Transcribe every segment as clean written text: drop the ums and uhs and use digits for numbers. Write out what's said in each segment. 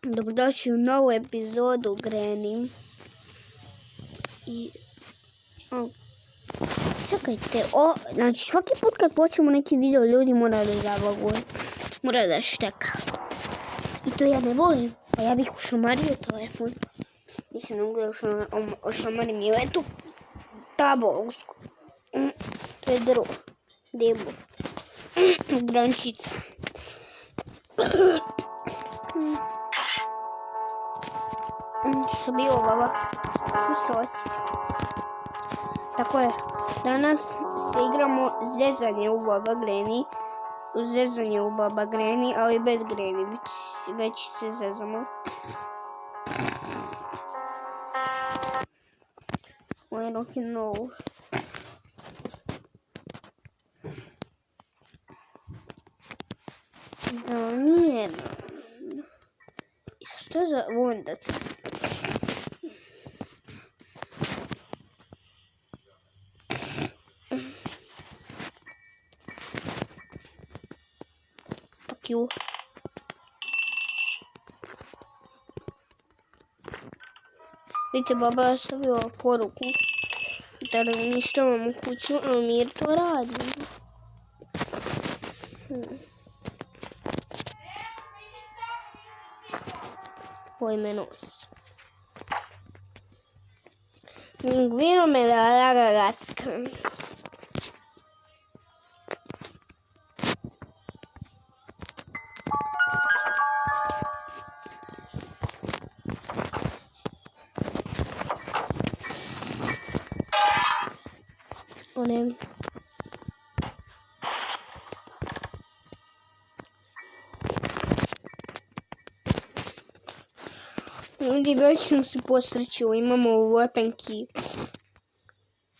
Dobrodošli u novu epizodu Granny. Čekajte, znači svaki put kad počnemo neki video ljudi mora da zavaguju. Mora da šteka. I to ja ne volim. Pa ja bih ušamario telefon. Mislim, ne mogu da ošamarim i etu taborsku. To je drvo. Debo. Grančica. Što bilo, baba? Usrala si. Tako je. Danas se igramo zezanje u Baba Granny. Zezanje u Baba Granny, ali bez Granny. Već se zezamo. Ovo je rock'n'roll. Da, nije. Što je za vondac? Fuck you. Vidite, baba je stavila poruku da ne uništavam u kuću, a Mir to radi. Pojme nos. Ninguno me da la gagasca. Onem. Ljudi, već nam se posrećilo, imamo weapon key.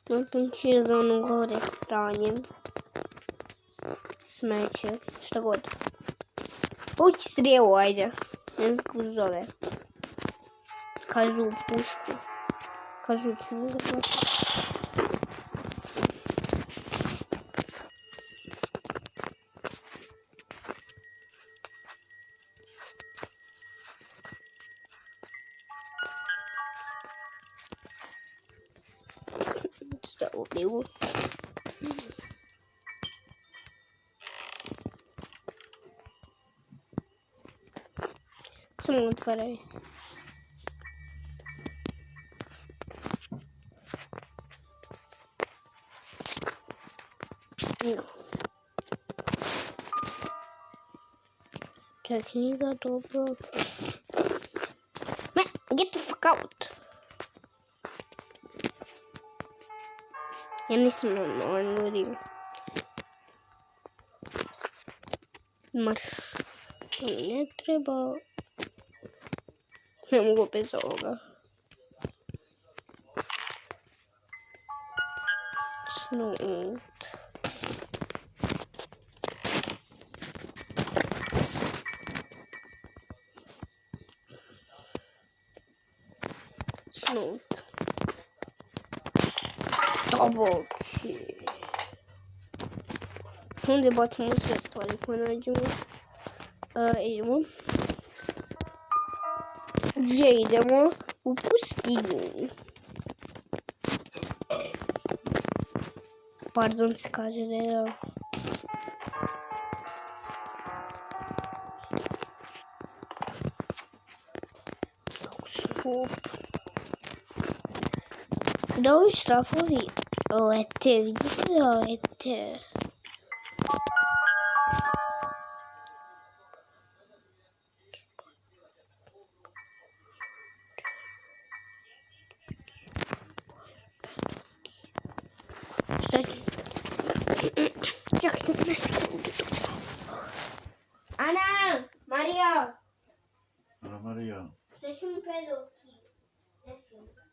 Weapon key je za ono gore stranje. Smeće, šta god. Uj, strijelu, ajde. Ne kako zove. Kažu pušku. Kažu ćemo ga to. Ubiju. Samo otvaraj. No. To je knjiga, dobro. Man, get the fuck out. Ja nisam normalan ljudi. Marš. Ne treba. Ne mogu bez ovoga. Snut. Snut. Double key. Onda bacimo sve stvari koje nađemo. Idemo. Gdje idemo? U pustinju. Pardon se kaže da je... Kako skup. Da ovi šrafovi lete, vidite da lete. Šta će? Čekajte na sekundu tu. Ana! Marija! Ana Marija. Što ću mi pedovki? Ne smijem.